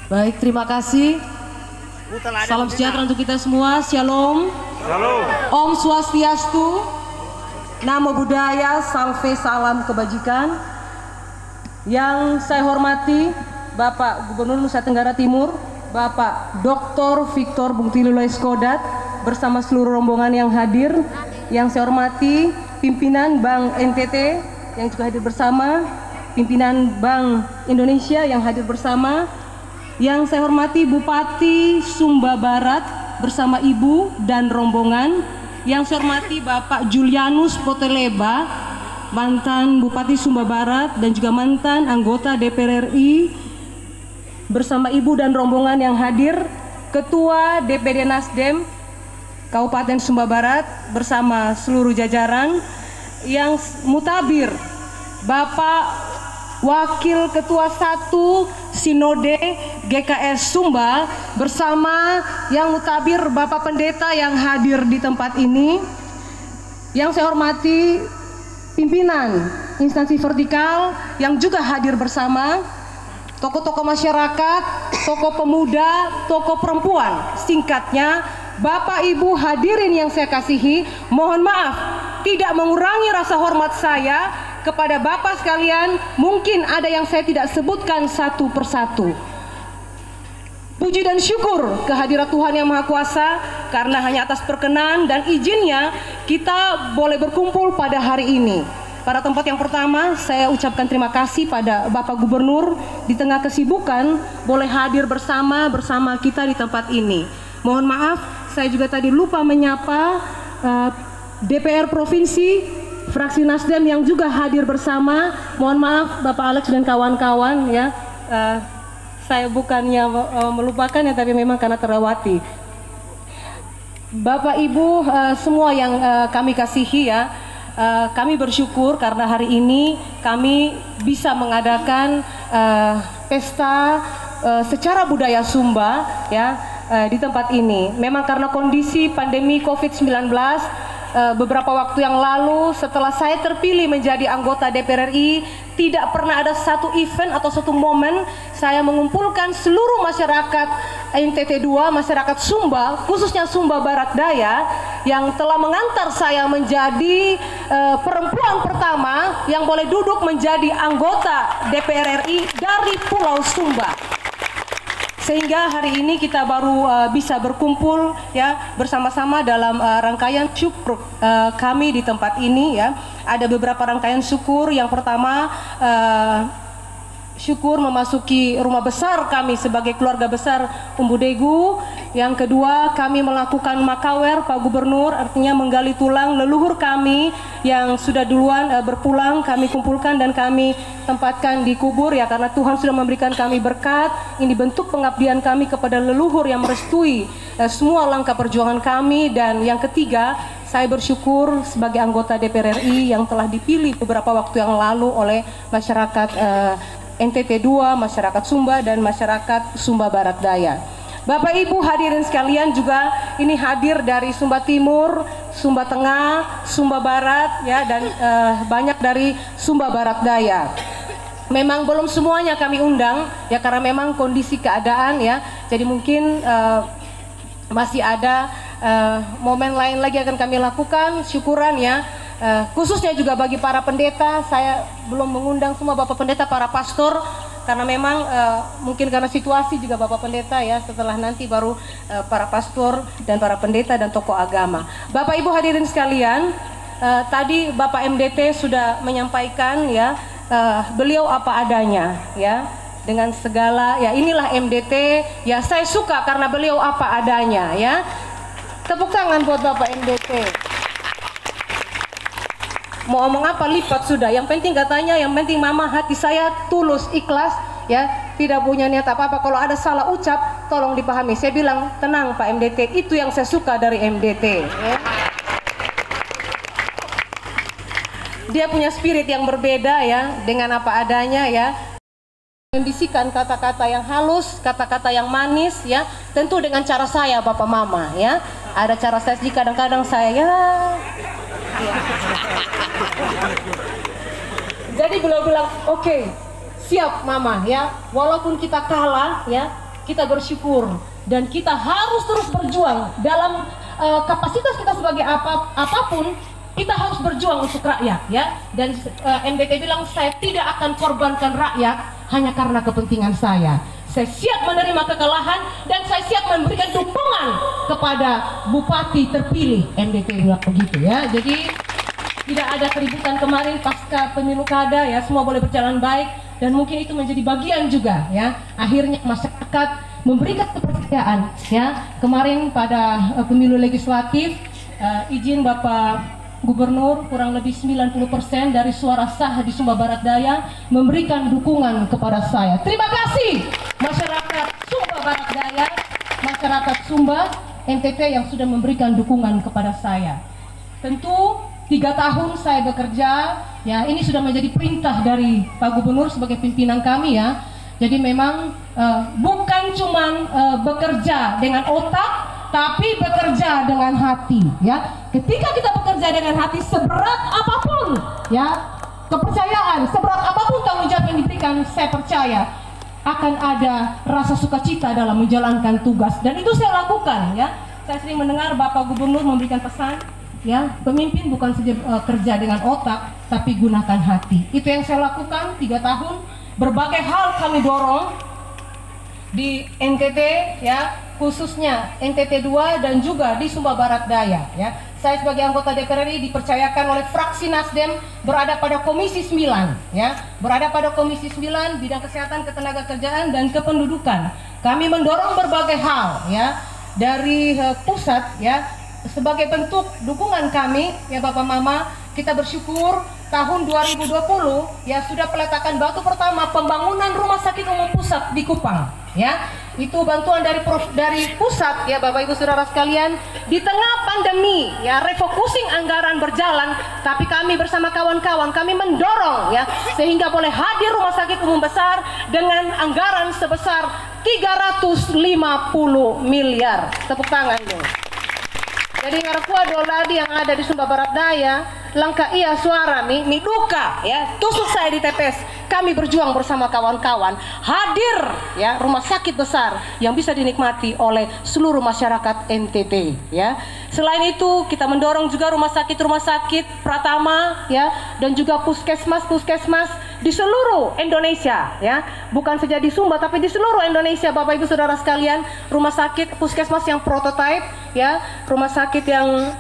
Baik, terima kasih. Salam sejahtera untuk kita semua. Shalom. Shalom. Om Swastiastu. Namo Buddhaya. Salve, salam kebajikan. Yang saya hormati Bapak Gubernur Nusa Tenggara Timur, Bapak Dr. Victor Bungtiluloy Skodat bersama seluruh rombongan yang hadir. Yang saya hormati pimpinan Bank NTT yang juga hadir bersama, pimpinan Bank Indonesia yang hadir bersama. Yang saya hormati Bupati Sumba Barat bersama Ibu dan rombongan. Yang saya hormati Bapak Julianus Poteleba, mantan Bupati Sumba Barat dan juga mantan anggota DPR RI bersama Ibu dan rombongan yang hadir. Ketua DPD Nasdem Kabupaten Sumba Barat bersama seluruh jajaran. Yang mutabir Bapak Wakil Ketua 1 Sinode GKS Sumba bersama yang mutabir Bapak Pendeta yang hadir di tempat ini. Yang saya hormati pimpinan instansi vertikal yang juga hadir bersama, tokoh-tokoh masyarakat, tokoh pemuda, tokoh perempuan, singkatnya Bapak Ibu hadirin yang saya kasihi, mohon maaf tidak mengurangi rasa hormat saya kepada Bapak sekalian. Mungkin ada yang saya tidak sebutkan satu persatu. Puji dan syukur kehadirat Tuhan Yang Maha Kuasa, karena hanya atas perkenan dan izinnya kita boleh berkumpul pada hari ini. Pada tempat yang pertama saya ucapkan terima kasih pada Bapak Gubernur di tengah kesibukan boleh hadir bersama kita di tempat ini. Mohon maaf saya juga tadi lupa menyapa DPR Provinsi fraksi Nasdem yang juga hadir bersama. Mohon maaf Bapak Alex dan kawan-kawan ya, saya bukannya melupakan ya, tapi memang karena terlewati. Bapak Ibu semua yang kami kasihi ya, kami bersyukur karena hari ini kami bisa mengadakan pesta secara budaya Sumba ya di tempat ini. Memang karena kondisi pandemi COVID-19, beberapa waktu yang lalu setelah saya terpilih menjadi anggota DPR RI, tidak pernah ada satu event atau satu momen saya mengumpulkan seluruh masyarakat NTT 2, masyarakat Sumba, khususnya Sumba Barat Daya, yang telah mengantar saya menjadi perempuan pertama yang boleh duduk menjadi anggota DPR RI dari Pulau Sumba. Sehingga hari ini kita baru bisa berkumpul ya bersama-sama dalam rangkaian syukur kami di tempat ini ya. Ada beberapa rangkaian syukur. Yang pertama syukur memasuki rumah besar kami sebagai keluarga besar Umbudegu. Yang kedua kami melakukan makawer Pak Gubernur, artinya menggali tulang leluhur kami yang sudah duluan berpulang, kami kumpulkan dan kami tempatkan di kubur ya, karena Tuhan sudah memberikan kami berkat. Ini bentuk pengabdian kami kepada leluhur yang merestui semua langkah perjuangan kami. Dan yang ketiga, saya bersyukur sebagai anggota DPR RI yang telah dipilih beberapa waktu yang lalu oleh masyarakat NTT 2, masyarakat Sumba dan masyarakat Sumba Barat Daya. Bapak Ibu hadirin sekalian juga ini hadir dari Sumba Timur, Sumba Tengah, Sumba Barat ya, dan banyak dari Sumba Barat Daya. Memang belum semuanya kami undang ya, karena memang kondisi keadaan ya. Jadi mungkin masih ada momen lain lagi akan kami lakukan syukuran ya. Khususnya juga bagi para pendeta, saya belum mengundang semua Bapak Pendeta, para pastor, karena memang mungkin karena situasi juga Bapak Pendeta ya, setelah nanti baru para pastor dan para pendeta dan tokoh agama. Bapak Ibu hadirin sekalian, tadi Bapak MDT sudah menyampaikan ya, beliau apa adanya ya, dengan segala ya, inilah MDT ya, saya suka karena beliau apa adanya ya. Tepuk tangan buat Bapak MDT. Mau ngomong apa lipat sudah, yang penting katanya, yang penting mama hati saya tulus ikhlas ya, tidak punya niat apa-apa. Kalau ada salah ucap tolong dipahami. Saya bilang tenang Pak MDT, itu yang saya suka dari MDT ya. Dia punya spirit yang berbeda ya, dengan apa adanya ya, membisikan kata-kata yang halus, kata-kata yang manis ya, tentu dengan cara saya Bapak Mama ya. Ada cara saya, kadang-kadang saya ya. Jadi beliau bilang, oke, siap Mama ya, walaupun kita kalah ya, kita bersyukur dan kita harus terus berjuang dalam kapasitas kita sebagai apapun, kita harus berjuang untuk rakyat ya. Dan MDT bilang, saya tidak akan korbankan rakyat hanya karena kepentingan saya. Saya siap menerima kekalahan dan saya siap memberikan dukungan kepada bupati terpilih. MDT bilang begitu ya. Jadi tidak ada keributan kemarin pasca pemilu kada ya, semua boleh berjalan baik dan mungkin itu menjadi bagian juga ya. Akhirnya masyarakat memberikan kepercayaan ya. Kemarin pada pemilu legislatif, izin Bapak Gubernur, kurang lebih 90% dari suara sah di Sumba Barat Daya memberikan dukungan kepada saya. Terima kasih masyarakat Sumba Barat Daya, masyarakat Sumba NTT yang sudah memberikan dukungan kepada saya. Tentu 3 tahun saya bekerja ya, ini sudah menjadi perintah dari Pak Gubernur sebagai pimpinan kami ya. Jadi memang bukan cuman bekerja dengan otak, tapi bekerja dengan hati ya. Ketika kita bekerja dengan hati, seberat apapun ya kepercayaan, seberat apapun tanggung jawab yang diberikan, saya percaya akan ada rasa sukacita dalam menjalankan tugas, dan itu saya lakukan ya. Saya sering mendengar Bapak Gubernur memberikan pesan ya, pemimpin bukan saja kerja dengan otak, tapi gunakan hati. Itu yang saya lakukan 3 tahun. Berbagai hal kami dorong di NTT ya, khususnya NTT 2 dan juga di Sumba Barat Daya ya. Saya sebagai anggota DPR RI dipercayakan oleh fraksi Nasdem berada pada Komisi 9 ya, berada pada Komisi 9 bidang kesehatan, ketenagakerjaan dan kependudukan. Kami mendorong berbagai hal ya dari pusat ya, sebagai bentuk dukungan kami ya Bapak Mama. Kita bersyukur tahun 2020 ya sudah peletakan batu pertama pembangunan Rumah Sakit Umum Pusat di Kupang ya. Itu bantuan dari pusat ya Bapak Ibu Saudara sekalian. Di tengah pandemi ya, refocusing anggaran berjalan, tapi kami bersama kawan-kawan kami mendorong ya sehingga boleh hadir rumah sakit umum besar dengan anggaran sebesar 350 miliar. Tepuk tangan dong. Jadi ngarakua doladi yang ada di Sumba Barat Daya, langka iya suara mi duka ya, tusuk saya di TPS. Kami berjuang bersama kawan-kawan, hadir ya rumah sakit besar yang bisa dinikmati oleh seluruh masyarakat NTT ya. Selain itu kita mendorong juga rumah sakit Pratama ya, dan juga puskesmas di seluruh Indonesia ya, bukan saja di Sumba tapi di seluruh Indonesia Bapak Ibu Saudara sekalian. Rumah sakit puskesmas yang prototipe ya, rumah sakit yang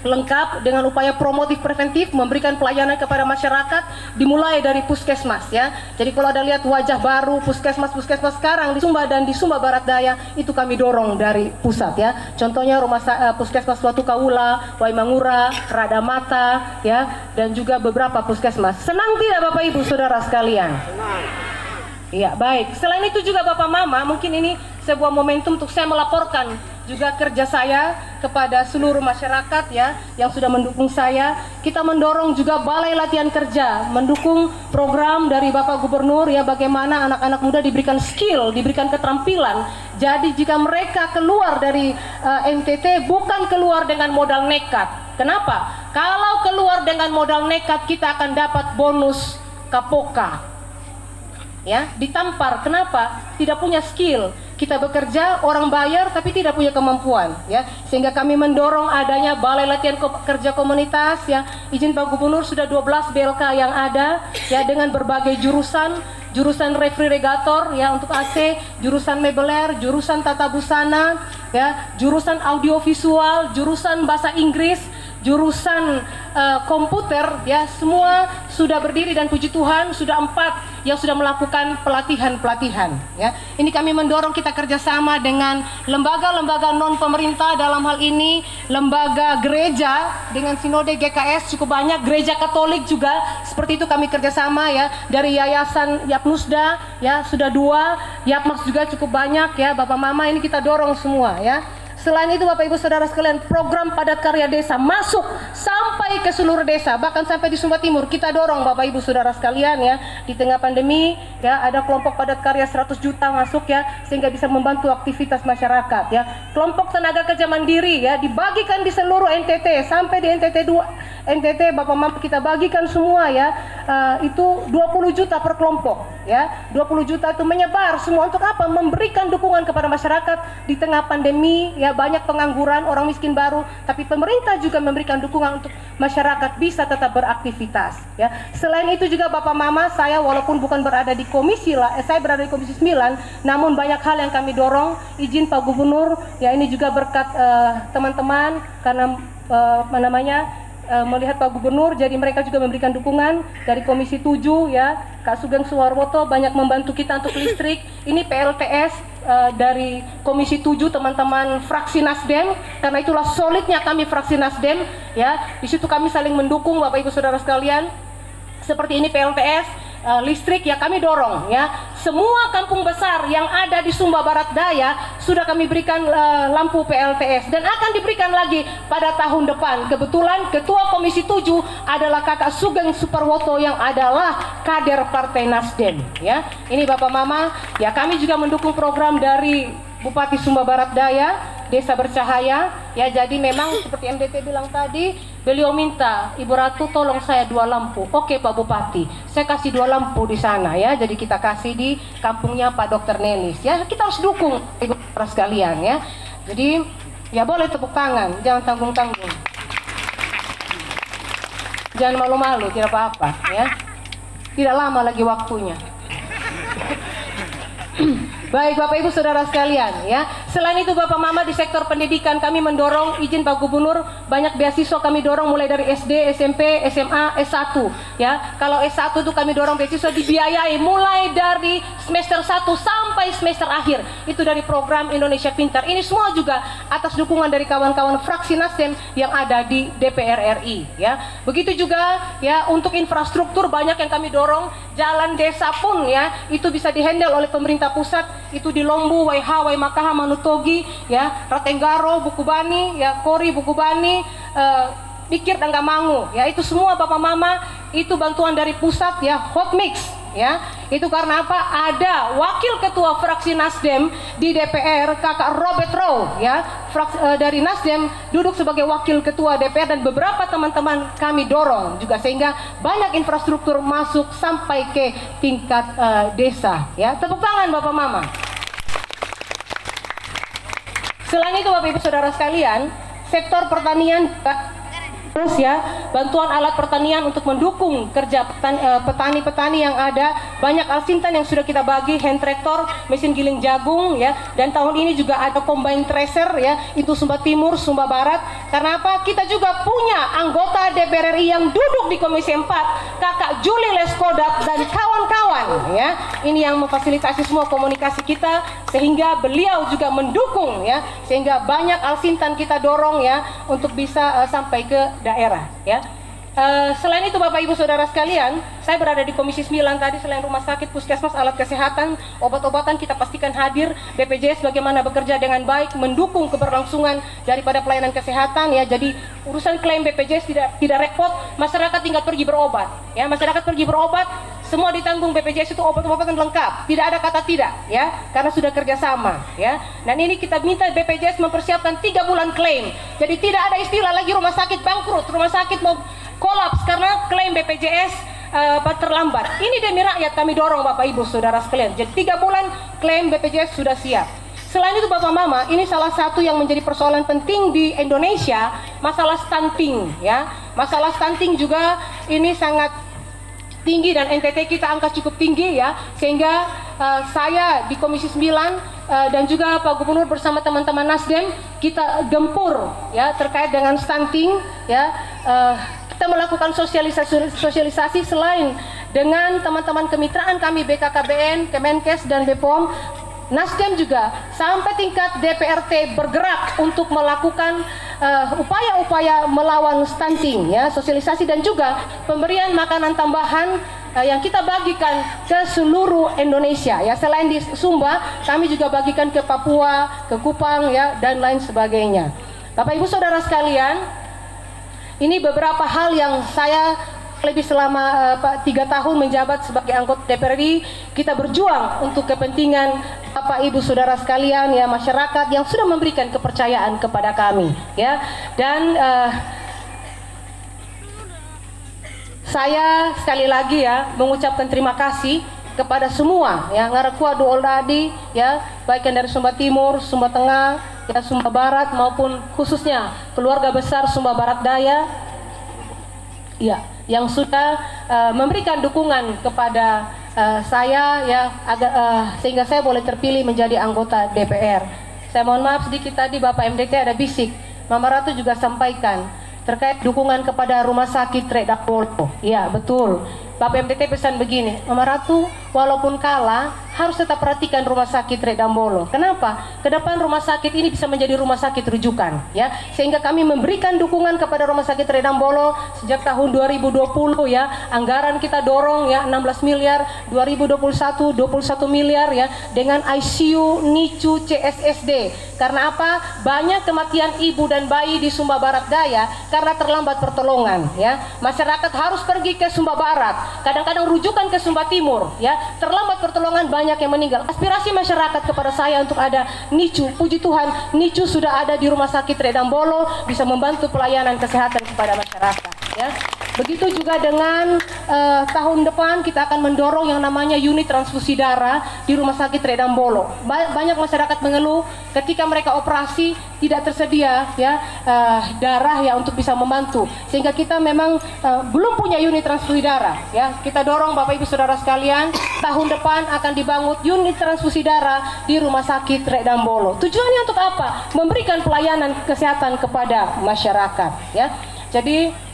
lengkap dengan upaya promotif preventif, memberikan pelayanan kepada masyarakat dimulai dari puskesmas ya. Jadi kalau ada lihat wajah baru puskesmas sekarang di Sumba dan di Sumba Barat Daya, itu kami dorong dari pusat ya. Contohnya puskesmas Watu Kaula, Waimangura, Radamata ya, dan juga beberapa puskesmas. Senang tidak Bapak Ibu Saudara sekalian? Iya, baik. Selain itu juga Bapak Mama, mungkin ini sebuah momentum untuk saya melaporkan juga kerja saya kepada seluruh masyarakat ya yang sudah mendukung saya. Kita mendorong juga Balai Latihan Kerja, mendukung program dari Bapak Gubernur ya, bagaimana anak-anak muda diberikan skill, diberikan keterampilan. Jadi jika mereka keluar dari NTT bukan keluar dengan modal nekat. Kenapa? Kalau keluar dengan modal nekat kita akan dapat bonus kapoka. Ya, ditampar. Kenapa? Tidak punya skill. Kita bekerja, orang bayar tapi tidak punya kemampuan ya. Sehingga kami mendorong adanya Balai Latihan Kerja Komunitas ya. Izin Pak Gubernur sudah 12 BLK yang ada ya, dengan berbagai jurusan refrigerator ya untuk AC, jurusan mebeler, jurusan tata busana ya, jurusan audiovisual, jurusan bahasa Inggris, jurusan komputer ya, semua sudah berdiri dan puji Tuhan sudah 4 yang sudah melakukan pelatihan ya. Ini kami mendorong kita kerjasama dengan lembaga-lembaga non pemerintah, dalam hal ini lembaga gereja dengan Sinode GKS cukup banyak, gereja Katolik juga seperti itu kami kerjasama ya, dari Yayasan Yapnusda ya sudah 2, Yapmas juga cukup banyak ya Bapak Mama, ini kita dorong semua ya. Selain itu Bapak Ibu Saudara sekalian, program padat karya desa masuk sampai ke seluruh desa, bahkan sampai di Sumba Timur kita dorong Bapak Ibu Saudara sekalian ya. Di tengah pandemi ya, ada kelompok padat karya 100 juta masuk ya, sehingga bisa membantu aktivitas masyarakat ya. Kelompok tenaga kerja mandiri ya dibagikan di seluruh NTT sampai di NTT 2 NTT Bapak Mama kita bagikan semua ya, itu 20 juta per kelompok ya, 20 juta itu menyebar semua untuk apa? Memberikan dukungan kepada masyarakat di tengah pandemi ya, banyak pengangguran, orang miskin baru, tapi pemerintah juga memberikan dukungan untuk masyarakat bisa tetap beraktivitas ya. Selain itu juga Bapak Mama, saya walaupun bukan berada di komisi saya berada di komisi 9, namun banyak hal yang kami dorong. Izin Pak Gubernur ya, ini juga berkat teman-teman karena melihat Pak Gubernur, jadi mereka juga memberikan dukungan dari Komisi 7 ya. Kak Sugeng Suwarwoto banyak membantu kita untuk listrik. Ini PLTS dari Komisi 7 teman-teman fraksi Nasdem, karena itulah solidnya kami fraksi Nasdem ya. Di situ kami saling mendukung Bapak Ibu Saudara sekalian. Seperti ini PLTS listrik ya, kami dorong ya. Semua kampung besar yang ada di Sumba Barat Daya sudah kami berikan lampu PLTS dan akan diberikan lagi pada tahun depan. Kebetulan Ketua Komisi 7 adalah Kakak Sugeng Suparwoto yang adalah kader Partai Nasdem ya. Ini Bapak Mama ya, kami juga mendukung program dari Bupati Sumba Barat Daya, Desa Bercahaya ya. Jadi memang seperti MDT bilang tadi, beliau minta Ibu Ratu tolong saya 2 lampu. Oke Pak Bupati, saya kasih 2 lampu di sana ya. Jadi kita kasih di kampungnya Pak Dr. Nelis ya. Kita harus dukung Ibu sekalian ya. Jadi ya boleh tepuk tangan, jangan tanggung-tanggung, jangan malu-malu, tidak apa-apa ya. Tidak lama lagi waktunya. Baik Bapak Ibu Saudara sekalian ya. Selain itu Bapak Mama, di sektor pendidikan kami mendorong, izin Pak Gubernur, banyak beasiswa kami dorong mulai dari SD, SMP, SMA, S1 ya. Kalau S1 itu kami dorong beasiswa dibiayai mulai dari semester 1 sampai semester akhir. Itu dari program Indonesia Pintar. Ini semua juga atas dukungan dari kawan-kawan fraksi Nasdem yang ada di DPR RI ya. Begitu juga ya, untuk infrastruktur banyak yang kami dorong. Jalan desa pun ya, itu bisa dihandle oleh pemerintah pusat. Itu di Lombu, Waiha, Waimakaha, Manutogi ya, Ratenggaro, Bukubani ya, Kori, Bukubani, Pikir dan Gamangu ya. Itu semua Bapak Mama, itu bantuan dari pusat ya, hot mix ya. Itu karena apa? Ada wakil ketua fraksi Nasdem di DPR, Kakak Robert Rowe ya, dari Nasdem duduk sebagai wakil ketua DPR, dan beberapa teman-teman kami dorong juga sehingga banyak infrastruktur masuk sampai ke tingkat desa ya. Tepuk tangan Bapak Mama. Selain itu Bapak Ibu Saudara sekalian, sektor pertanian terus ya, bantuan alat pertanian untuk mendukung kerja petani-petani yang ada. Banyak alsintan yang sudah kita bagi, hand tractor, mesin giling jagung ya. Dan tahun ini juga ada combine thresher ya, itu Sumba Timur, Sumba Barat. Karena apa? Kita juga punya anggota DPR RI yang duduk di Komisi 4, Kakak Juli Leskodat dan kawan-kawan ya. Ini yang memfasilitasi semua komunikasi kita, sehingga beliau juga mendukung ya, sehingga banyak alsintan kita dorong ya untuk bisa sampai ke daerah ya. Selain itu Bapak Ibu Saudara sekalian, saya berada di Komisi 9 tadi. Selain rumah sakit, puskesmas, alat kesehatan, obat-obatan kita pastikan hadir. BPJS bagaimana bekerja dengan baik mendukung keberlangsungan daripada pelayanan kesehatan ya. Jadi urusan klaim BPJS tidak repot, masyarakat tinggal pergi berobat ya. Masyarakat pergi berobat, semua ditanggung BPJS, itu obat-obatan lengkap, tidak ada kata tidak ya, karena sudah kerjasama ya. Dan ini kita minta BPJS mempersiapkan 3 bulan klaim. Jadi tidak ada istilah lagi rumah sakit bangkrut, rumah sakit mau kolaps karena klaim BPJS terlambat. Ini demi rakyat kami dorong Bapak Ibu Saudara sekalian. Jadi 3 bulan klaim BPJS sudah siap. Selain itu Bapak Mama, ini salah satu yang menjadi persoalan penting di Indonesia, masalah stunting ya. Masalah stunting juga ini sangat tinggi, dan NTT kita angka cukup tinggi ya, sehingga saya di Komisi 9 dan juga Pak Gubernur bersama teman-teman Nasdem kita gempur ya terkait dengan stunting ya. Kita melakukan sosialisasi selain dengan teman-teman kemitraan kami BKKBN, Kemenkes dan BPOM. Nasdem juga sampai tingkat DPRT bergerak untuk melakukan upaya-upaya melawan stunting ya, sosialisasi dan juga pemberian makanan tambahan yang kita bagikan ke seluruh Indonesia ya. Selain di Sumba, kami juga bagikan ke Papua, ke Kupang ya, dan lain sebagainya. Bapak Ibu Saudara sekalian, ini beberapa hal yang saya lebih selama 3 tahun menjabat sebagai anggota DPR RI, kita berjuang untuk kepentingan Bapak Ibu Saudara sekalian ya, masyarakat yang sudah memberikan kepercayaan kepada kami ya. Dan Saya sekali lagi ya mengucapkan terima kasih kepada semua ya ngarekua duoldadi ya, baik yang dari Sumba Timur, Sumba Tengah, ya Sumba Barat maupun khususnya keluarga besar Sumba Barat Daya ya, yang sudah memberikan dukungan kepada saya ya sehingga saya boleh terpilih menjadi anggota DPR. Saya mohon maaf sedikit tadi Bapak MDT ada bisik. Mama Ratu juga sampaikan terkait dukungan kepada Rumah Sakit Reda Polo. Ya betul. Bapak MDT pesan begini, Mama Ratu, walaupun kalah harus tetap perhatikan Rumah Sakit Redambolo. Kenapa? Kedepan rumah sakit ini bisa menjadi rumah sakit rujukan, ya. Sehingga kami memberikan dukungan kepada Rumah Sakit Redambolo sejak tahun 2020 ya. Anggaran kita dorong ya 16 miliar, 2021 21 miliar ya dengan ICU, NICU, CSSD. Karena apa? Banyak kematian ibu dan bayi di Sumba Barat Daya karena terlambat pertolongan, ya. Masyarakat harus pergi ke Sumba Barat. Kadang-kadang rujukan ke Sumba Timur ya, terlambat pertolongan banyak yang meninggal. Aspirasi masyarakat kepada saya untuk ada NICU, puji Tuhan NICU sudah ada di Rumah Sakit Redambolo, bisa membantu pelayanan kesehatan kepada masyarakat ya. Begitu juga dengan tahun depan kita akan mendorong yang namanya unit transfusi darah di Rumah Sakit Redambolo. Banyak masyarakat mengeluh ketika mereka operasi tidak tersedia ya darah ya untuk bisa membantu, sehingga kita memang belum punya unit transfusi darah ya. Kita dorong Bapak Ibu Saudara sekalian, tahun depan akan dibangun unit transfusi darah di Rumah Sakit Redambolo. Tujuannya untuk apa? Memberikan pelayanan kesehatan kepada masyarakat ya. Jadi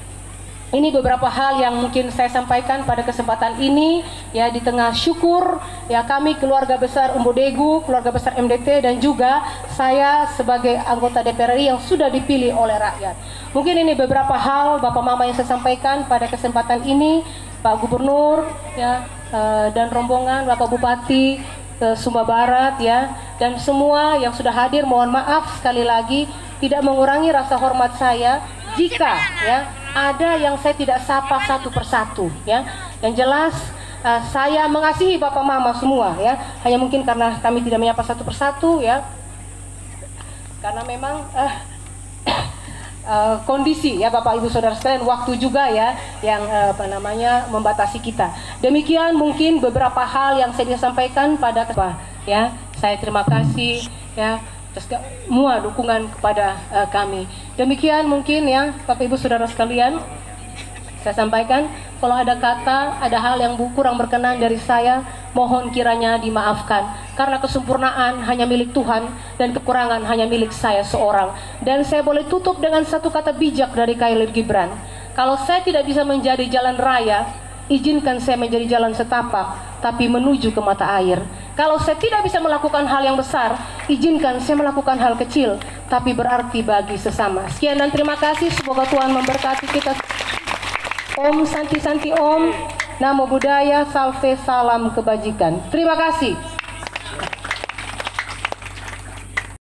ini beberapa hal yang mungkin saya sampaikan pada kesempatan ini ya, di tengah syukur ya kami keluarga besar Umbodegu, keluarga besar MDT, dan juga saya sebagai anggota DPR RI yang sudah dipilih oleh rakyat. Mungkin ini beberapa hal Bapak Mama yang saya sampaikan pada kesempatan ini, Pak Gubernur ya dan rombongan, Bapak Bupati Sumba Barat ya, dan semua yang sudah hadir, mohon maaf sekali lagi tidak mengurangi rasa hormat saya jika ya ada yang saya tidak sapa satu persatu ya. Yang jelas saya mengasihi Bapak Mama semua ya. Hanya mungkin karena kami tidak menyapa satu persatu ya. Karena memang kondisi ya Bapak Ibu Saudara sekalian, waktu juga ya yang membatasi kita. Demikian mungkin beberapa hal yang saya sampaikan pada ya. Saya terima kasih ya semua dukungan kepada kami. Demikian mungkin ya Bapak Ibu Saudara sekalian, saya sampaikan. Kalau ada kata, ada hal yang kurang berkenan dari saya, mohon kiranya dimaafkan, karena kesempurnaan hanya milik Tuhan dan kekurangan hanya milik saya seorang. Dan saya boleh tutup dengan satu kata bijak dari Khalil Gibran, kalau saya tidak bisa menjadi jalan raya, izinkan saya menjadi jalan setapak tapi menuju ke mata air. Kalau saya tidak bisa melakukan hal yang besar, izinkan saya melakukan hal kecil tapi berarti bagi sesama. Sekian dan terima kasih. Semoga Tuhan memberkati kita. Om Santi Santi Om, Namo Buddhaya, Salve, salam kebajikan. Terima kasih.